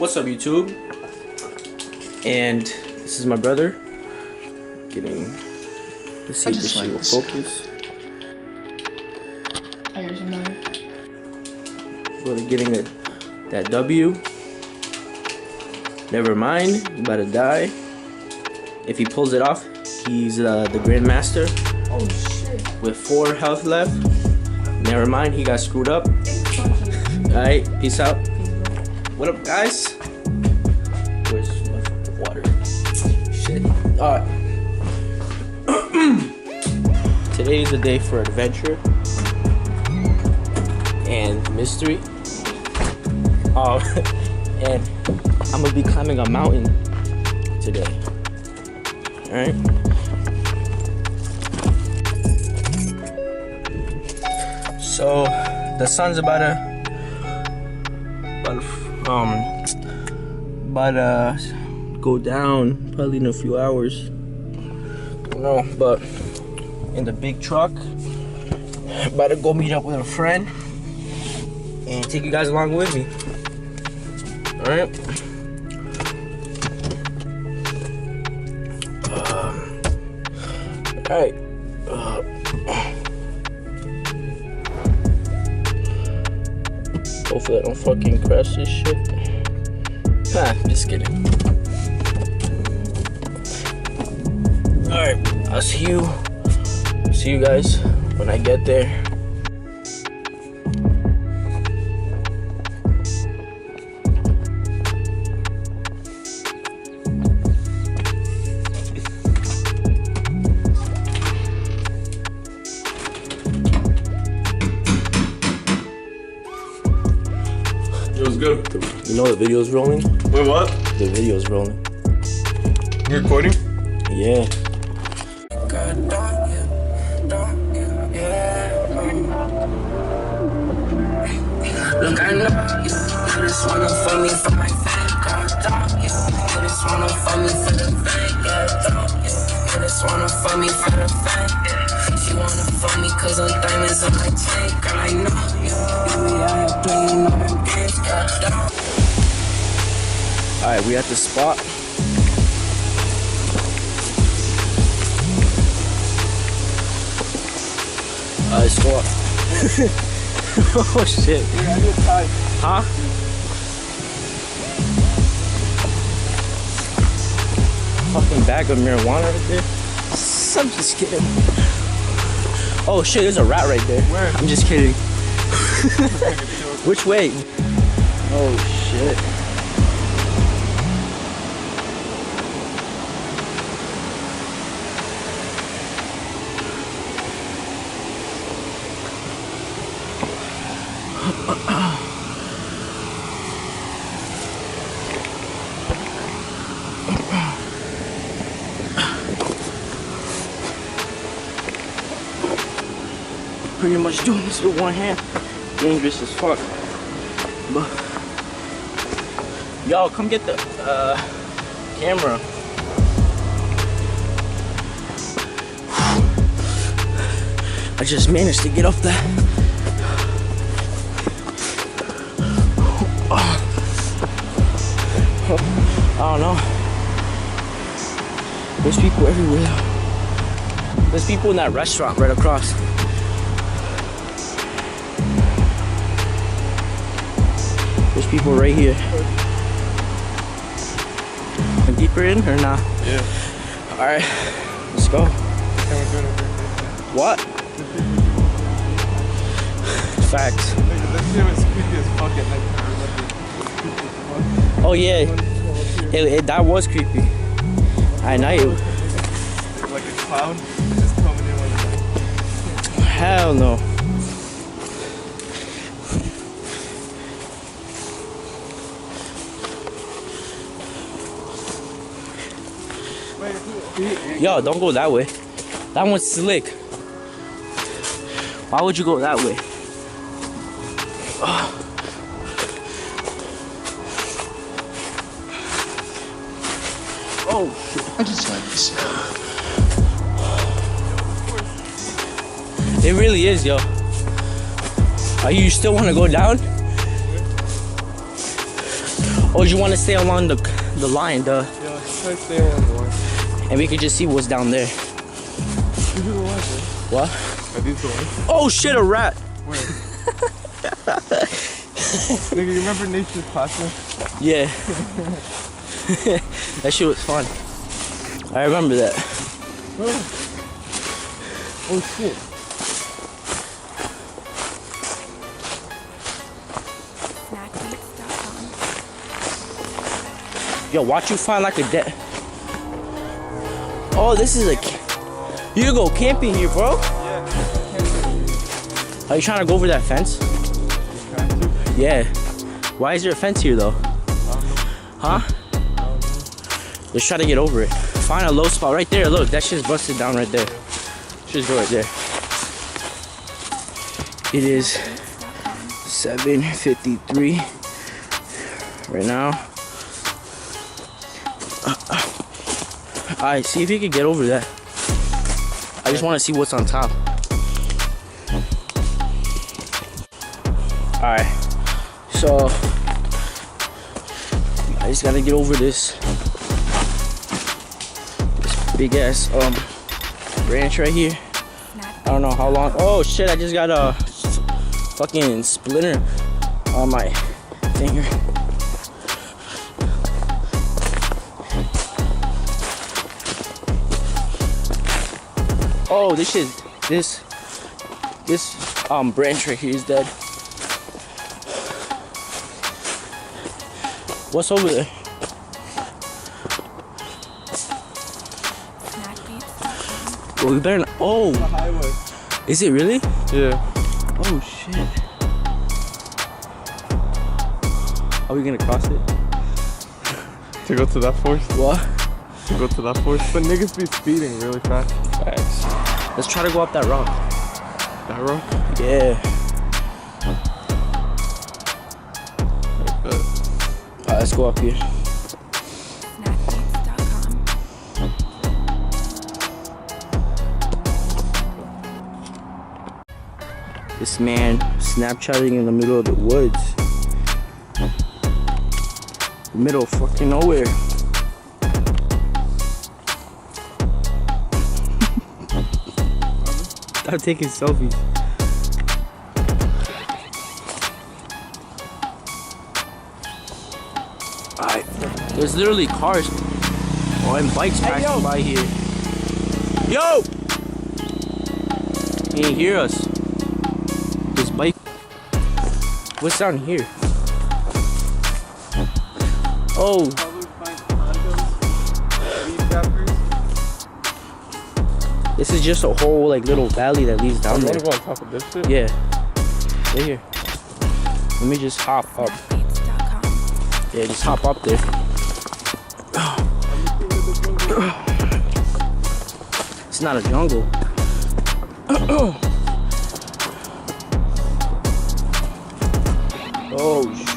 What's up, YouTube? And this is my brother getting. Let's see if this shit will focus. Brother getting that W. Never mind, you about to die. If he pulls it off, he's the Grandmaster. Oh shit. With 4 health left. Never mind, he got screwed up. Alright, peace out. What up, guys? Where's my water? Shit. Alright. Today is a day for adventure and mystery. And I'm gonna be climbing a mountain today. Alright? So the sun's about to go down probably in a few hours. I don't know, but in the big truck, about to go meet up with a friend and take you guys along with me. Alright? Alright. Hopefully I don't fucking crash this shit. Nah, just kidding. Alright, I'll see you guys when I get there. It was good. You know the video's rolling? Wait, what? The video's rolling. You're recording? Yeah. Look, I know you just wanna fuck me for my fame, girl. You just wanna fuck me for the fame, yeah. You just wanna fuck me for the fame. She wanna fuck me cause of diamonds on my chain, girl. I know you be out here playing all them games, girl. Alright, we at the spot. Let's go up. Oh shit. Huh? Fucking bag of marijuana right there. I'm just kidding. Oh shit, there's a rat right there. Where? I'm just kidding. Which way? Oh shit. Pretty much doing this with one hand. Dangerous as fuck. But y'all, come get the camera. I just managed to get up that. I don't know. There's people everywhere. There's people in that restaurant right across. There's people right here. Deeper in or not? Yeah. Alright, let's go. What? Facts. That shit was creepy as fuck at night. Oh yeah, that was creepy. At night. Like a clown just coming in like that. Hell no. Yo, don't go that way. That one's slick. Why would you go that way? Oh shit. I just like this. It really is, yo. Are you still want to go down? Or do you want to stay along the line, Yeah, let's try to stay along the line. and we could just see what's down there? These are the lines, right? What? Are these the lines? Oh shit, a rat! Where? Nigga, you remember Nature's Classroom? Yeah. That shit was fun. I remember that. Oh shit. Yo, watch you find like a dead. Oh, this is a. You can go camping here, bro. Yeah. Are you trying to go over that fence? Yeah. Why is there a fence here though? Huh? Let's try to get over it. Find a low spot right there. Look, that shit's busted down right there. Just go right there. It is 7:53 right now. Alright, see if you can get over that. I just want to see what's on top. Alright, so I just gotta get over this big ass branch right here. I don't know how long. Oh shit, I just got a fucking splinter on my finger. Oh, this branch right here is dead. What's over there? Well, we better not. Oh, The highway. is it really? Yeah. Oh shit. Are we gonna cross it? To go to that forest? What? To go to that forest? But niggas be speeding really fast. Facts. Let's try to go up that rock. That road? Yeah. Alright, let's go up here. This man Snapchatting in the middle of the woods. Middle of fucking nowhere. I'm taking selfies. Alright, there's literally cars and bikes passing by here. Yo! He didn't hear us. This bike. What's down here? Oh. This is just a whole like little valley that leads down there. You wanna go on top of this shit? Yeah. Right here. Let me just hop up. Yeah, just hop up there. It's not a jungle. Oh shit.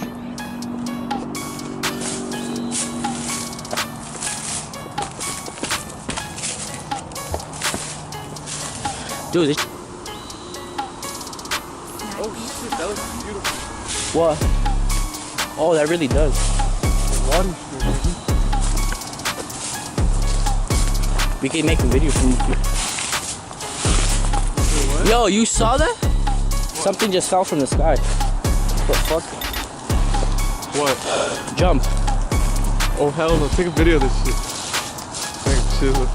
Dude, this. Oh shit, that looks beautiful. What? Oh, that really does. Water stream, We can make a video from here. what? Yo, you saw that? Something just fell from the sky. What the fuck? What? Jump. Oh hell no, take a video of this shit. Thanks, chill.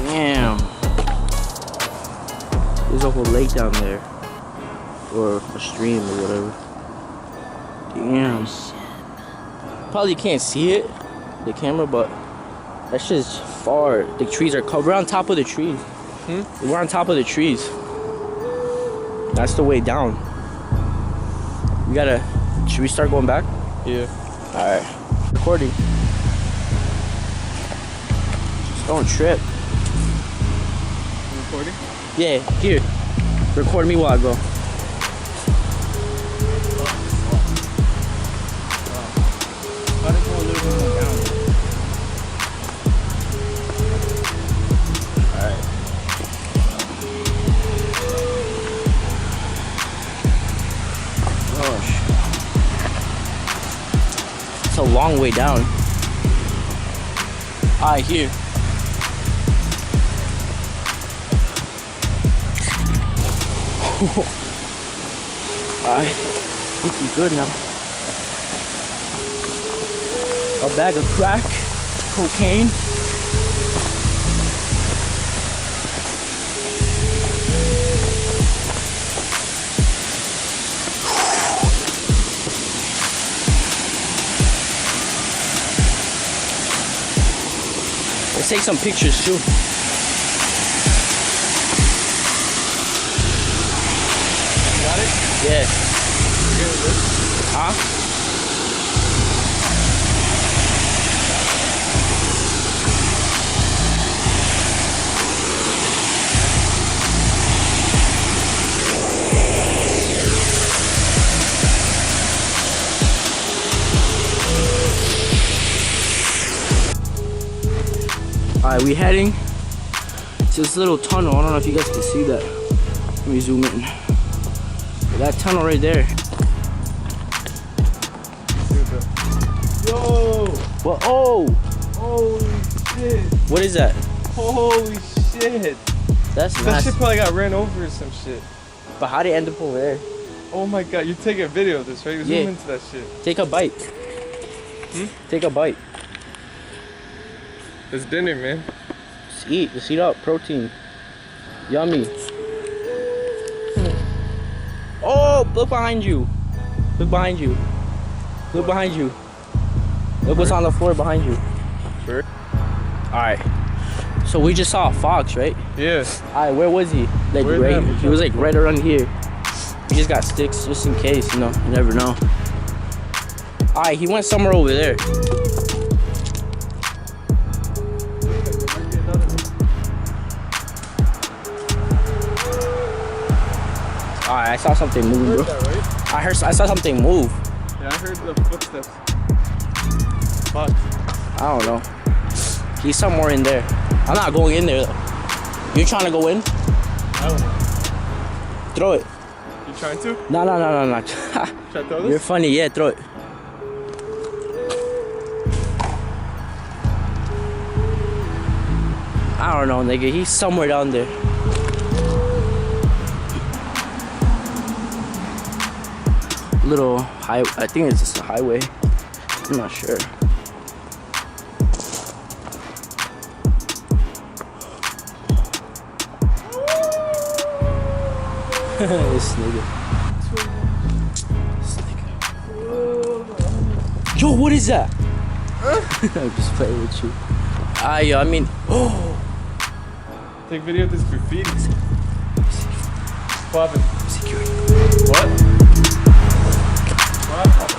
Damn. There's a whole lake down there. Or a stream or whatever. Damn. Probably can't see it, the camera, but that shit's far. The trees are covered. We're on top of the trees. We're on top of the trees. That's the way down. We gotta. Should we start going back? Yeah. Alright. Recording. Just don't trip. You recording? Yeah, here. Record me while I go. long way down. Alright, here. Alright, think we're good now. A bag of crack, cocaine. Let's take some pictures too. Got it? Yeah. You good with this? Huh? Alright, we heading to this little tunnel. I don't know if you guys can see that. Let me zoom in. That tunnel right there. Yo! Well, oh! Holy shit! What is that? Holy shit! That's That nasty. shit probably got ran over or some shit. But how did it end up over there? Oh my god, you take a video of this, right? Zoom Yeah. into that shit. Take a bite. Take a bite. It's dinner, man. Just eat. Just eat up. Protein. Yummy. Oh, look behind you. Look behind you. Look behind you. Look what's on the floor behind you. Sure. Alright. So we just saw a fox, right? Yeah. Alright, where was he? Like Where's right. that? He was like right around here. He just got sticks just in case, you know. You never know. Alright, he went somewhere over there. Alright, I saw something move, bro. That, right? I saw something move. Yeah, I heard the footsteps. Fuck. I don't know. He's somewhere in there. I'm not going in there though. You trying to go in? I don't know. Throw it. You trying to? No. Try to throw You're this? funny. Yeah, throw it. I don't know, nigga. He's somewhere down there. Little high. I think it's just a highway. I'm not sure. This nigga. Yo, what is that? I'm just playing with you. I mean, oh. Take video of this graffiti. What happened? Security. What? What happened?